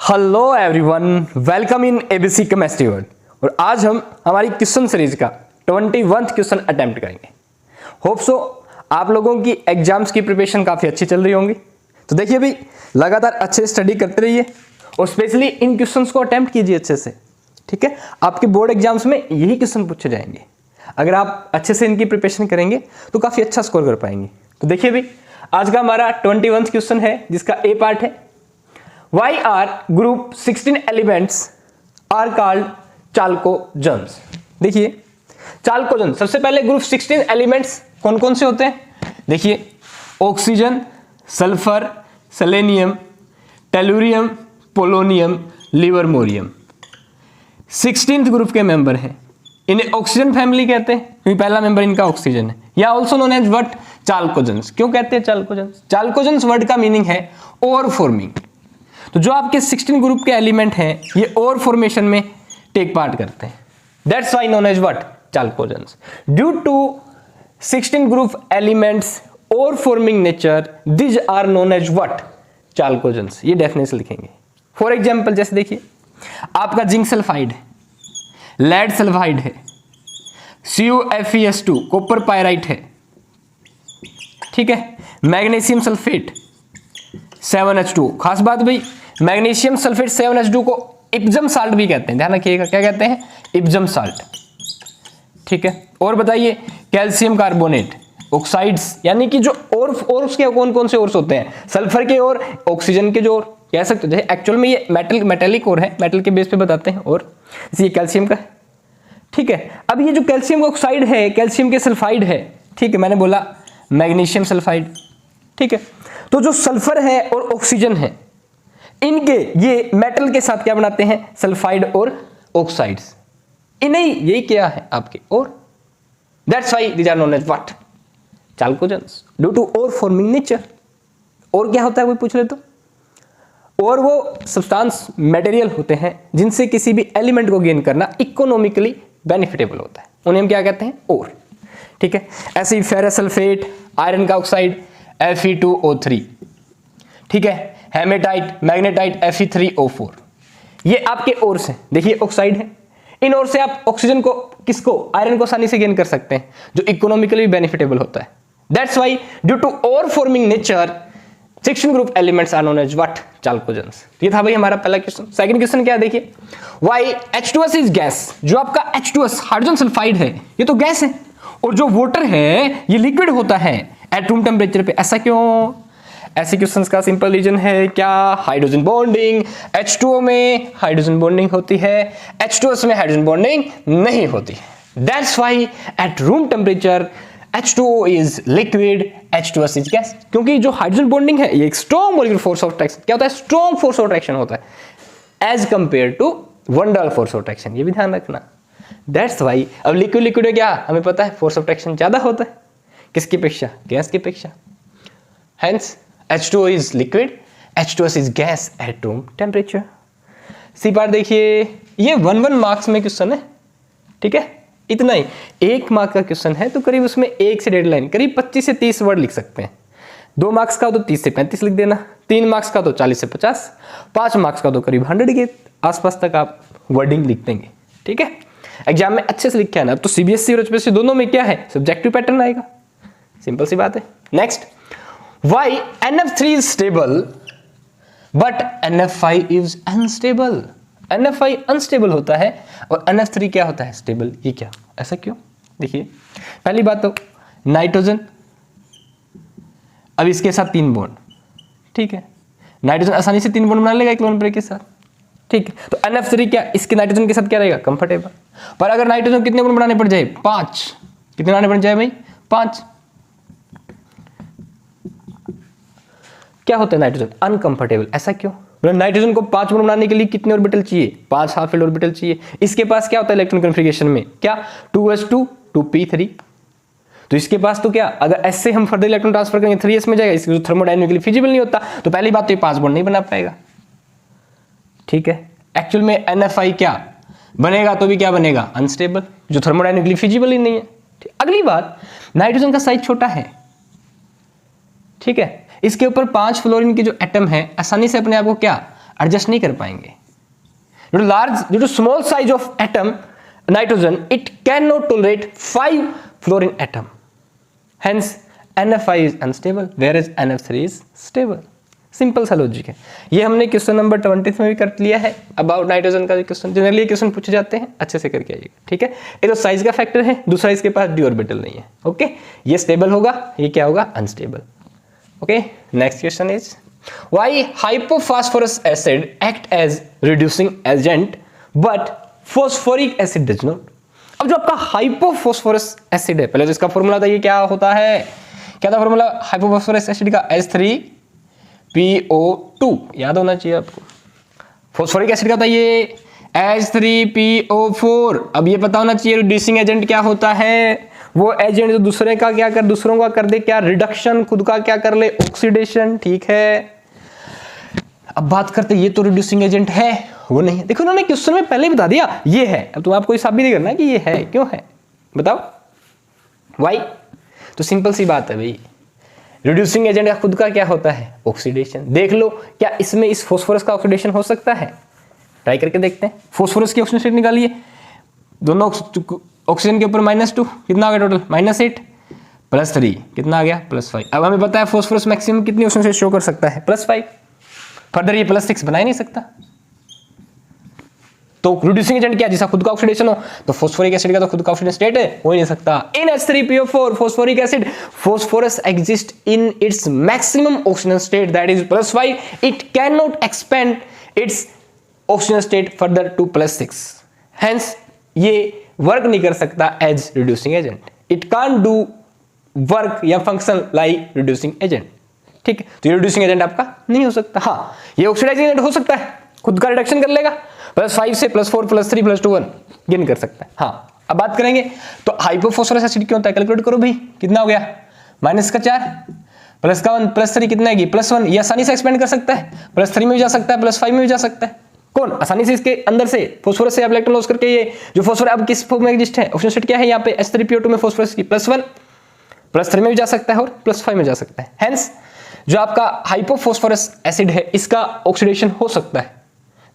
Hello everyone, welcome in ABC chemistry world. और आज हम हमारी क्वेश्चन सीरीज का 21th क्वेश्चन अटेम्प्ट करेंगे। होप सो आप लोगों की एग्जाम्स की प्रिपरेशन काफ़ी अच्छी चल रही होंगी। तो देखिए भाई, लगातार अच्छे से स्टडी करते रहिए और स्पेशली इन क्वेश्चंस को अटेम्प्ट कीजिए अच्छे से। ठीक है, आपके बोर्ड एग्जाम्स में यही क्वेश्चन पूछे जाएंगे। अगर आप अच्छे से इनकी प्रिपरेशन करेंगे तो काफ़ी अच्छा स्कोर कर पाएंगे। तो देखिए भाई, आज का हमारा 21th क्वेश्चन है जिसका ए पार्ट है, Why are group 16 elements are called chalcogens? देखिए चाल्कोजन, सबसे पहले ग्रुप 16 एलिमेंट्स कौन कौन से होते हैं? देखिए oxygen, sulphur, selenium, tellurium, polonium, livermorium 16th group के मेंबर हैं। इन्हें ऑक्सीजन फैमिली कहते हैं क्योंकि पहला मेंबर इनका ऑक्सीजन है। या ऑल्सो नोन एज व्हाट? चाल्कोजेंस। क्यों कहते हैं चाल्कोजेंस? चाल्कोजेंस वर्ड का मीनिंग है ओर फॉर्मिंग। तो जो आपके 16 ग्रुप के एलिमेंट हैं ये ओर फॉर्मेशन में टेक पार्ट करते हैं। That's why known as what? Chalcogens. Due to 16 group elements ore forming nature, this are known as what? Chalcogens. ये डेफिनेशन लिखेंगे। फॉर एग्जांपल जैसे देखिए आपका जिंक सल्फाइड है, लेड सल्फाइड है, CuFeS2 कॉपर पायराइट है, ठीक है, मैग्नीशियम सल्फेट 7H2। खास बात भाई, मैग्नीशियम सल्फेट 7H2 को इप्सम साल्ट भी कहते हैं, ध्यान रखिएगा। क्या कहते हैं? Epson salt. ठीक है, और बताइए कैल्शियम कार्बोनेट ऑक्साइड्स, यानी कि जो और उसके कौन कौन से ओर्स होते हैं? सल्फर के और ऑक्सीजन के जो और कह सकते हैं। एक्चुअल में ये मेटेलिक और है, मेटल के बेस पे बताते हैं। और ये कैल्शियम का है। ठीक है, अब ये जो कैल्शियम ऑक्साइड है, कैल्शियम के सल्फाइड है, ठीक है, मैंने बोला मैग्नीशियम सल्फाइड। ठीक है, तो जो सल्फर है और ऑक्सीजन है इनके ये मेटल के साथ क्या बनाते हैं? सल्फाइड और ऑक्साइड्स। इन्हें यही क्या है आपके ore. That's why these are known as what? Chalcogens. Due to ore forming nature. और क्या होता है कोई पूछ ले तो? और वो सब्सटेंस मटेरियल होते हैं जिनसे किसी भी एलिमेंट को गेन करना इकोनॉमिकली बेनिफिटेबल होता है, उन्हें हम क्या कहते हैं? और। ठीक है, ऐसे ही फेरस सल्फेट, आयरन का ऑक्साइड Fe2O3, ठीक है, हेमेटाइट, मैग्नेटाइट Fe3O4, ये आपके ओर्स हैं। देखिए ऑक्साइड है, इन ओर से आप ऑक्सीजन को, किसको? आयरन को आसानी से गेन कर सकते हैं, जो इकोनॉमिकली बेनिफिटेबल होता है। That's why due to ore forming nature 16 group elements are known as what? Chalcogens. ये था भाई हमारा पहला क्वेश्चन। सेकंड क्वेश्चन क्या है देखिए, व्हाई H2S इज गैस? जो आपका H2S हाइड्रोजन सल्फाइड है ये तो गैस है, और जो वाटर है ये लिक्विड होता है एट रूम टेम्परेचर पे। ऐसा क्यों? ऐसे क्वेश्चंस का सिंपल रीजन है क्या? Hydrogen bonding. H2O में हाइड्रोजन बॉन्डिंग होती है, H2S में हाइड्रोजन बॉन्डिंग नहीं होती है। That's why at room temperature H2O is liquid, H2S is gas. क्योंकि जो हाइड्रोजन बॉन्डिंग है ये एक strong molecular force of attraction, क्या होता है? स्ट्रॉन्ग फोर्स ऑफ अट्रैक्शन होता है as compare to one direction force of attraction. ये भी ध्यान रखना। दैट्स व्हाई अब लिक्विड में क्या हमें पता है? फोर्स ऑफ अट्रैक्शन ज्यादा होता है किसकी पेक्षा? गैस की पेक्षा। Hence H2O is liquid, H2S is gas at room temperature. C part देखिए, ये 1 मार्क्स में क्वेश्चन है। ठीक है, इतना ही। 1 मार्क का क्वेश्चन है तो करीब उसमें 1 से 1.5 लाइन, करीब 25 से 30 वर्ड लिख सकते हैं। 2 मार्क्स का तो 30 से 35 लिख देना, 3 मार्क्स का तो 40 से 50, 5 मार्क्स का तो करीब 100 के आसपास तक आप वर्डिंग लिख देंगे। ठीक है, एग्जाम में अच्छे से लिखा है ना। तो CBSE और HPSC दोनों में क्या है? सब्जेक्टिव पैटर्न आएगा। सिंपल सी बात है। Next, why NF3 is stable but NF5 is unstable? NF5 unstable होता है और NF3 क्या होता है? स्टेबल। ये क्या? ऐसा क्यों? देखिए पहली बात तो नाइट्रोजन, अब इसके साथ 3 बॉन्ड, ठीक है, नाइट्रोजन आसानी से 3 बॉन्ड बना लेगा एक लोन पेयर के साथ। ठीक है, तो NF3 क्या इसके नाइट्रोजन के साथ क्या रहेगा? कंफर्टेबल। पर अगर नाइट्रोजन कितने बॉन्ड बनाने पड़ जाए? 5। कितने बनाने पड़ जाए भाई? 5। क्या होता है नाइट्रोजन? अनकंफर्टेबल। ऐसा क्यों? नाइट्रोजन को 5 बॉन्ड बनाने के लिए कितने ऑर्बिटल चाहिए? 5 हाफ फील्ड ऑर्बिटल चाहिए। इसके पास क्या होता है इलेक्ट्रॉन कन्फिगरेशन में? क्या? 2s2 2p3। तो इसके पास तो क्या, अगर ऐसे हम फर्दर इलेक्ट्रॉन ट्रांसफर करेंगे 3s में जाएगा, इसके थर्मोडायनेमिकली फिजिबल नहीं होता, तो पहली बात तो ये 5 बॉन्ड नहीं बना पाएगा। ठीक है, एक्चुअल में NF5 क्या बनेगा तो भी क्या बनेगा? अनस्टेबल, जो थर्मोडायनेमिकली फिजिबल ही नहीं है। अगली बात, नाइट्रोजन का साइज छोटा है। ठीक है, इसके ऊपर 5 फ्लोरीन के जो एटम है आसानी से अपने आप को क्या एडजस्ट नहीं कर पाएंगे। Due to small size of atom nitrogen it can not tolerate 5 fluorine atom, hence NF5 is unstable where NF3 is stable. Simple सा लॉजिक है। ये हमने क्वेश्चन नंबर 20 में भी कर लिया है अबाउट नाइट्रोजन का क्वेश्चन। जनरली क्वेश्चन पूछे जाते हैं, अच्छे से करके आइएगा, ठीक है। ये तो साइज का फैक्टर है, दूसरा इसके पास डी ऑर्बिटल नहीं है। ओके, ये स्टेबल होगा, ये क्या होगा, unstable. Okay, next question is why hypophosphorous acid act as reducing agent but phosphoric acid does not. अब जो आपका हाइपोफॉस्फोरस एसिड है, पहले तो इसका फॉर्मूला था, ये क्या होता है, क्या था फॉर्मूला हाइपोफॉस्फोरस एसिड का, H3PO2, याद होना चाहिए आपको। फॉस्फोरिक एसिड का था ये H3PO4। अब ये पता होना चाहिए रिड्यूसिंग एजेंट क्या होता है, वो एजेंट जो दूसरों का कर दे क्या, रिडक्शन, खुद का क्या कर ले, ऑक्सीडेशन, ठीक है। अब बात करते, ये तो रिड्यूसिंग एजेंट है, वो नहीं है। देखो उन्होंने क्वेश्चन में पहले ही बता दिया ये है, अब तुम आपको ये साबित नहीं करना कि ये है, क्यों है बताओ, व्हाई। तो सिंपल सी बात है भाई, रिड्यूसिंग एजेंट का खुद का क्या होता है, ऑक्सीडेशन। देख लो क्या इसमें इस फास्फोरस का ऑक्सीडेशन हो सकता है, ट्राई करके देखते हैं। फास्फोरस की ऑक्सीजन स्टेट निकालिए, दोनों ऑक्सीजन के ऊपर -2, कितना आ गया टोटल, -8 +3 कितना आ गया, +5। अब हमें पता है फास्फोरस मैक्सिमम कितनी ऑक्सीजन स्टेट शो कर सकता है, +5। फर्दर ये +6 बना ही नहीं सकता। तो रिड्यूसिंग एजेंट क्या, जिसका खुद का ऑक्सीडेशन हो, तो फास्फोरिक एसिड का तो खुद का ऑक्सीडेशन स्टेट है, हो ही नहीं सकता। In H3PO4 phosphoric acid phosphorus exist in its maximum oxygen state that is +5। It can not expand its oxygen state further to +6, hence ये वर्क नहीं कर सकता as reducing agent. It can't do work या function like reducing agent, ठीक है। तो ये reducing agent आपका नहीं हो सकता। हाँ, ये ऑक्सीडाइजिंग एजेंट हो सकता है, खुद का रिडक्शन कर लेगा, +5 से +4 +3 +2 1 गेन कर सकता है। हाँ, अब बात करेंगे तो हाइपोफॉस्फोरस एसिड क्यों होता है, कैलकुलेट करो भाई, कितना हो गया, -4 +1 +3 कितना है, +1। ये आसानी से एक्सपेंड कर सकता है, +3 में भी जा सकता है, +5 में भी जा सकता है। कौन आसानी से इसके अंदर से फास्फोरस से आप इलेक्ट्रॉन लॉस करके, ये जो फास्फोरस अब किस फॉर्म में एग्जिस्ट है, ऑक्सीजन स्टेट क्या है यहाँ पे, H3PO2 में फास्फोरस की +1, +3 में भी जा सकता है और +5 में जा सकता है। हेंस जो आपका हाइपोफॉस्फोरस एसिड है इसका ऑक्सीडेशन हो सकता है,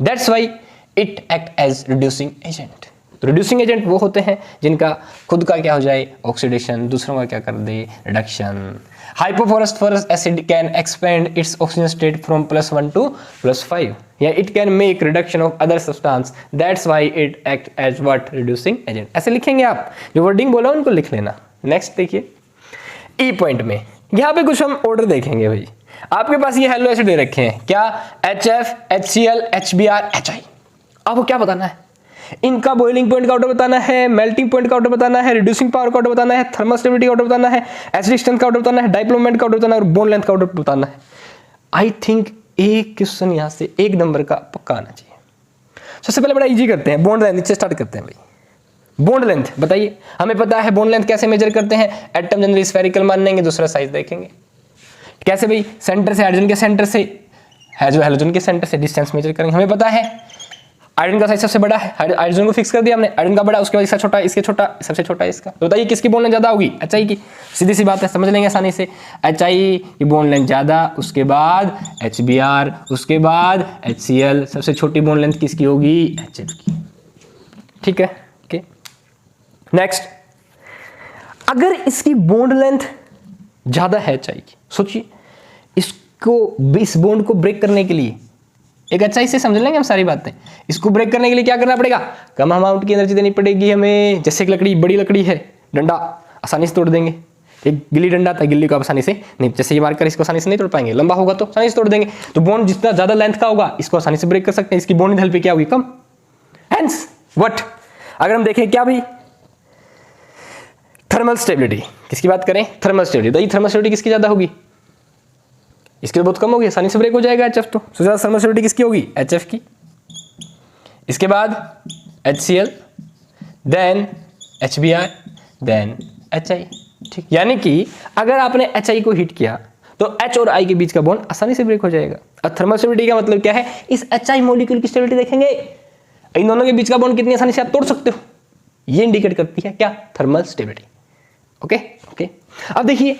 that's why it act as reducing agent. तो रिड्यूसिंग एजेंट वो होते हैं जिनका खुद का क्या हो जाए, ऑक्सीडेशन, दूसरों का क्या कर दे, reduction. Hypophosphorous acid can expand its oxygen state from +1 to +5 या it can make reduction of other substance, that's why it act as what, reducing agent. ऐसे लिखेंगे आप, जो वर्डिंग बोला उनको लिख लेना। नेक्स्ट देखिए ई पॉइंट में, यहाँ पे कुछ हम ऑर्डर देखेंगे भाई। आपके पास ये हेलो एसिड दे रखे हैं, क्या, HF, HCl, HBr, HI। आपको क्या बताना है, इनका बॉइलिंग पॉइंट का ऑर्डर बताना है, मेल्टिंग पॉइंट का ऑर्डर बताना है, रिड्यूसिंग पावर का ऑर्डर बताना है, थर्मल स्टेबिलिटी का ऑर्डर बताना है, एसिडिक स्ट्रेंथ का ऑर्डर बताना है, डाइपोल मोमेंट का ऑर्डर बताना है और बॉन्ड लेंथ का ऑर्डर बताना है। आई थिंक एक क्वेश्चन यहाँ से 1 नंबर का पक्का आना चाहिए। सबसे पहले बड़ा इजी करते हैं, बॉन्ड लेंथ नीचे स्टार्ट करते हैं भाई। बॉन्ड लेंथ बताइए, हमें पता है बॉन्ड लेंथ कैसे मेजर करते हैं, एटम जनरली स्फेरिकल मान लेंगे, दूसरा साइज देखेंगे कैसे भाई, सेंटर से हाइड्रोजन के सेंटर से है जो हैलोजन के सेंटर से डिस्टेंस मेजर करेंगे। हमें पता है हाइड्रोजन का साइज सबसे बड़ा है, हाइड्रोजन को फिक्स कर दिया हमने, हाइड्रोजन का बड़ा, उसके बाद इसका छोटा, इसके छोटा, सबसे छोटा है इसका। तो बताइए किसकी बॉन्ड लेंथ ज्यादा होगी, HI की, सीधी सी बात है, समझ लेंगे आसानी से। HI की बॉन्ड लेंथ ज्यादा, उसके बाद HBr, उसके बाद HCl, सबसे छोटी बॉन्ड लेंथ किसकी होगी, HF की, ठीक है। ओके, नेक्स्ट, अगर इसकी बॉन्ड लेंथ ज्यादा है HI की, सोचिए इसको, इस बॉन्ड को ब्रेक करने के लिए, एक HI से समझ लेंगे हम सारी बातें, इसको ब्रेक करने के लिए क्या करना पड़ेगा, कम अमाउंट की एनर्जी देनी पड़ेगी हमें। जैसे एक लकड़ी, बड़ी लकड़ी है, डंडा आसानी से तोड़ देंगे, एक गिल्ली डंडा था, गिल्ली को आप आसानी से नहीं, जैसे ये मारकर इसको आसानी से नहीं तोड़ पाएंगे, लंबा होगा तो आसानी से तोड़ देंगे। तो बॉन्ड जितना ज्यादा लेंथ का होगा इसको आसानी से ब्रेक कर सकते हैं, इसकी बॉन्ड हेल्प क्या होगी, कम। हेंस व्हाट, अगर हम देखें क्या भी, थर्मल स्टेबिलिटी, किसकी बात करें, थर्मल स्टेबिलिटी, थर्मल स्टेबिलिटी किसकी ज्यादा होगी, इसकी बहुत कम होगी, आसानी से ब्रेक हो जाएगा HF। तो सबसे ज्यादा थर्मल स्टेबिलिटी किसकी होगी, HF की, इसके बाद HCl, then HBr, then HI, ठीक। यानी कि अगर आपने HI को हीट किया तो H और I के बीच का बॉन्ड आसानी से ब्रेक हो जाएगा। अब थर्मल स्टेबिलिटी का मतलब क्या है, इस HI मॉलिक्यूल की स्टेबिलिटी देखेंगे, इन दोनों के बीच का बॉन्ड कितनी आसानी से आप तोड़ सकते हो, ये इंडिकेट करती है क्या, थर्मल स्टेबिलिटी। ओके ओके, अब देखिए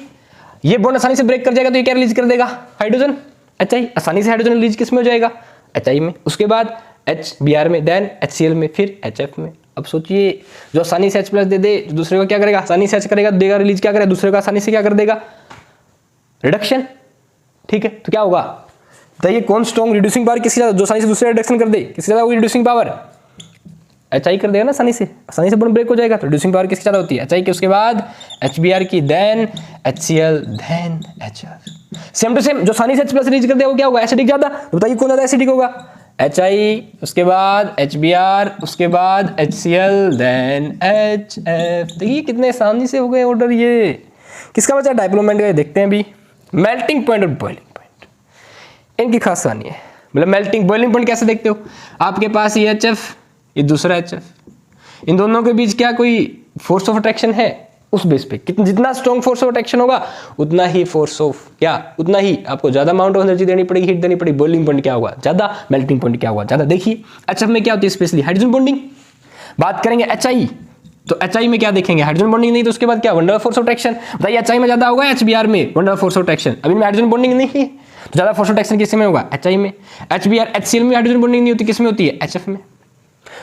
ये बॉन्ड आसानी से ब्रेक कर जाएगा तो ये क्या रिलीज कर देगा, हाइड्रोजन, HI। आसानी से हाइड्रोजन रिलीज किस में हो जाएगा, HI में, उसके बाद HBr में, देन HCl में, फिर HF में। अब सोचिए, जो आसानी से H+ दे दे, दूसरे को क्या करेगा, आसानी से H करेगा, देगा रिलीज, क्या करेगा, दूसरे को आसानी से क्या कर देगा, रिडक्शन। ठीक है, तो क्या होगा बताइए, कौन स्ट्रॉन्ग, रिड्यूसिंग पावर किसकी ज्यादा, जो आसानी से दूसरे रिडक्शन कर दे, किसकी ज्यादा होगी रिड्यूसिंग पावर, HI कर देगा ना आसानी से बॉन्ड ब्रेक हो जाएगा, तो रिड्यूसिंग पावर किसकी ज्यादा होती है, HI की, उसके बाद HBr की, then HCl, then HF। Same to same, जो आसानी से H+ रिलीज कर दे वो क्या होगा, एसिडिक ज्यादा, तो बताइए कौन ज्यादा एसिडिक होगा, HI, उसके बाद HBr, उसके बाद HCl, देन HF। देखिए कितने आसानी से हो गए ऑर्डर। ये किसका बचा, डायप्लोमेंट का। देखते हैं अभी मेल्टिंग पॉइंट और बॉइलिंग पॉइंट, इनकी खास कहानी है। मतलब मेल्टिंग बॉइलिंग पॉइंट कैसे देखते हो, आपके पास ये HF, ये दूसरा HF, इन दोनों के बीच क्या कोई फोर्स ऑफ अट्रैक्शन है, उस बेस पे कितना, जितना स्ट्रॉन्ग फोर्स ऑफ अट्रैक्शन होगा उतना ही फोर्स ऑफ क्या, उतना ही आपको ज्यादा अमाउंट ऑफ एनर्जी देनी पड़ेगी, हीट देनी पड़ेगी। बॉइलिंग पॉइंट क्या होगा, ज्यादा, मेल्टिंग पॉइंट क्या होगा, ज्यादा। देखिए HF में क्या होती है, स्पेशली हाइड्रोजन बॉन्डिंग। बात करेंगे HI, तो HI में क्या देखेंगे, हाइड्रोजन बॉन्डिंग नहीं, तो उसके बाद क्या, van der force of attraction. बताइए HI में ज्यादा होगा, HBr में van der force of attraction. अभी में हाइड्रोजन बॉन्डिंग नहीं है, तो ज्यादा फोर्स ऑफ अट्रैक्शन किस में होगा, HI में। HBr HCl में हाइड्रोजन बॉन्डिंग नहीं होती, किस में होती है, HF में।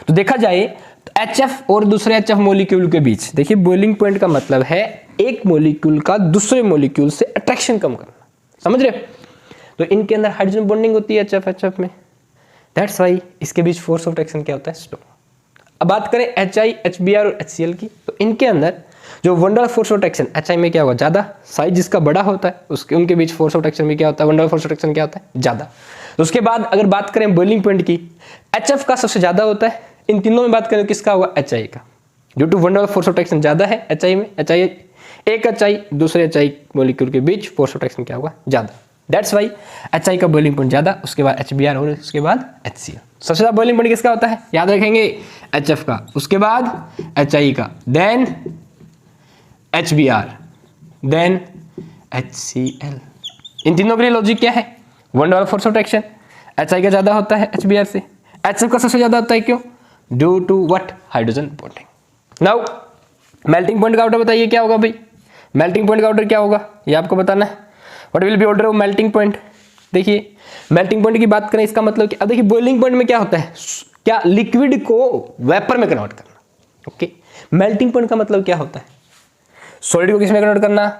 तो देखा जाए तो HF और दूसरे HF मॉलिक्यूल के बीच, देखिए बॉइलिंग पॉइंट का मतलब है एक मॉलिक्यूल का दूसरे मॉलिक्यूल से अट्रैक्शन कम करना, समझ रहे। तो इनके अंदर हाइड्रोजन बॉन्डिंग होती है HF में, दैट्स वाई इसके बीच फोर्स ऑफ अट्रैक्शन क्या होता है, स्लो। अब बात करें HI, HBr और HCl की, तो इनके अंदर जो wonder force of attraction, HI में क्या होगा, ज्यादा, साइज जिसका बड़ा होता है उसके, उनके बीच फोर्स ऑफ अट्रैक्शन में क्या होता है, वंडर फोर्स ऑफ अट्रैक्शन क्या होता है, ज्यादा। तो उसके बाद अगर बात करें बॉइलिंग पॉइंट की, HF का सबसे ज्यादा होता है। इन तीनों में बात करें तो किसका होगा, HI का, due to van der force of attraction ज्यादा है HI में। एक HI दूसरे HI मॉलिक्यूल के बीच फोर्स ऑफ अट्रैक्शन क्या होगा, ज्यादा, दैट्स वाई HI का बॉइलिंग पॉइंट ज्यादा, उसके बाद HBr और उसके बाद HCl। सबसे ज्यादा बॉइलिंग पॉइंट किसका होता है, याद रखेंगे HF का, उसके बाद HI का, देन HBr, देन HCl। इन तीनों के लिए लॉजिक क्या है, van der force of attraction, HI का ज्यादा होता है HBr से, HF का सबसे ज्यादा होता है, क्यों, due to what, hydrogen bonding. Now melting point का ऑर्डर बताइए क्या होगा भाई, मेल्टिंग पॉइंट का ऑर्डर क्या होगा, ये आपको बताना है। What will be order of melting point. देखिए मेल्टिंग पॉइंट की बात करें, इसका मतलब क्या, देखिए बॉइलिंग पॉइंट में क्या होता है, क्या, लिक्विड को वेपर में कन्वर्ट करना। ओके, मेल्टिंग पॉइंट का मतलब क्या होता है, सॉलिड को किस में कन्वर्ट करना,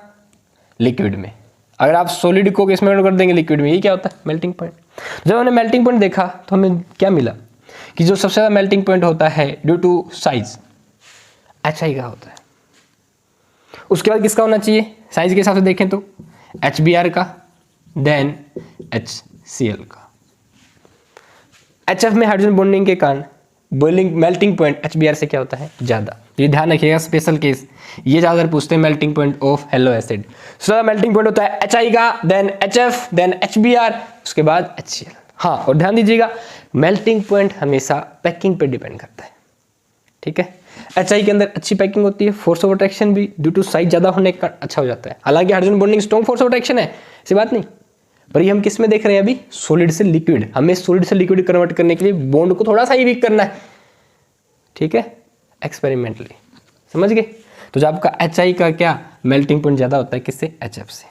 लिक्विड में। अगर आप सॉलिड को किस में कन्वर्ट कर देंगे, लिक्विड में, ये क्या होता है, मेल्टिंग पॉइंट। जब हमने मेल्टिंग पॉइंट देखा तो हमें क्या मिला कि जो सबसे ज्यादा मेल्टिंग पॉइंट होता है ड्यू टू साइज, HI का होता है। उसके बाद किसका होना चाहिए, साइज के हिसाब से देखें तो HBr का, देन HCl का। HF में हाइड्रोजन बॉन्डिंग के कारण बॉइलिंग मेल्टिंग पॉइंट HBr से क्या होता है, ज्यादा। ये ध्यान रखिएगा, स्पेशल केस ये ज्यादा पूछते हैं, melting point of hello acid. सबसे मेल्टिंग पॉइंट होता है HI का, देन HF, देन HBr, उसके बाद HCl। हाँ, और ध्यान दीजिएगा मेल्टिंग पॉइंट हमेशा पैकिंग पे डिपेंड करता है, ठीक है। HI के अंदर अच्छी पैकिंग होती है, फोर्स ऑफ अट्रैक्शन भी ड्यू टू साइज ज्यादा होने का अच्छा हो जाता है। हालांकि hydrogen bonding strong force of attraction है, ऐसी बात नहीं, पर ये हम किस में देख रहे हैं अभी, सॉलिड से लिक्विड। हमें सॉलिड से लिक्विड कन्वर्ट करने के लिए बॉन्ड को थोड़ा सा ही वीक करना है, ठीक है, एक्सपेरिमेंटली, समझ गए। तो जब आपका HI का क्या मेल्टिंग पॉइंट ज्यादा होता है, किससे, HF से,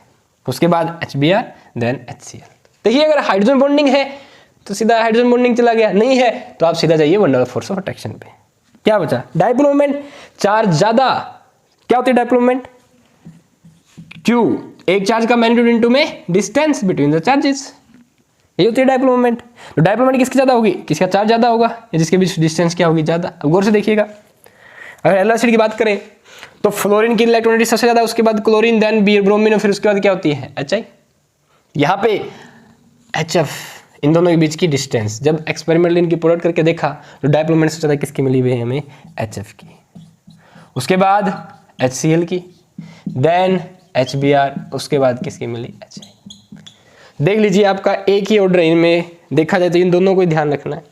उसके बाद HBr, देन HCl। देखिए अगर हाइड्रोजन बॉन्डिंग है तो सीधा हाइड्रोजन बॉन्डिंग चला गया, नहीं है तो आप सीधा जाइए van der force of attraction पे। क्या बचा, डायपोल मोमेंट, चार्ज ज्यादा, क्या होती है डायपोल मोमेंट, Q, एक चार्ज का मैग्नीट्यूड इनटू में डिस्टेंस बिटवीन द चार्जेस, ये होती है डायपोल मोमेंट। तो डायपोल मोमेंट किसकी ज्यादा होगी, किसका चार्ज ज्यादा होगा, या जिसके बीच डिस्टेंस क्या होगी, ज्यादा। अब गौर से देखिएगा, अगर एल एसिड की बात करें तो फ्लोरीन की इलेक्ट्रोनेगेटिव सबसे ज्यादा, उसके बाद क्लोरीन, देन ब्रोमीन, और फिर उसके बाद क्या होती है, HI। यहाँ पे HF, इन दोनों के बीच की डिस्टेंस, जब एक्सपेरिमेंटली इनकी प्रोडक्ट करके देखा तो डायपोल मोमेंट सबसे ज्यादा किसकी मिली हुई है हमें, HF की, उसके बाद HCl की, देन HBr, उसके बाद किसकी मिली, HI। देख लीजिए आपका एक ही ऑर्डर इनमें देखा जाए तो इन दोनों को ध्यान रखना है,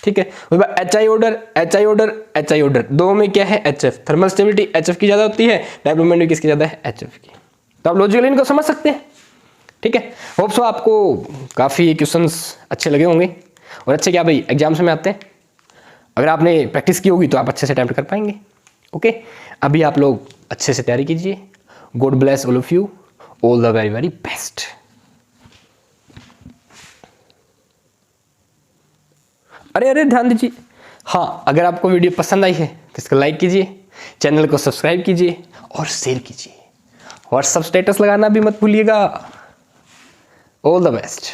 ठीक है। उसके बाद HI order, HI order, HI order, दो में क्या है, HF। थर्मल स्टेबिलिटी HF की ज्यादा होती है, डायपोल मोमेंट भी किसकी ज्यादा है, HF की। तो आप लॉजिकली इनको समझ सकते हैं, ठीक है। होप सो आपको काफ़ी क्वेश्चंस अच्छे लगे होंगे, और अच्छे क्या भाई एग्जाम्स में आते हैं। अगर आपने प्रैक्टिस की होगी तो आप अच्छे से अटेम्प्ट कर पाएंगे, ओके। अभी आप लोग अच्छे से तैयारी कीजिए। God bless all of you, all the very very best. अरे अरे ध्यान दीजिए, हाँ अगर आपको वीडियो पसंद आई है तो इसको लाइक कीजिए, चैनल को सब्सक्राइब कीजिए और शेयर कीजिए। व्हाट्सएप स्टेटस लगाना भी मत भूलिएगा। All the best.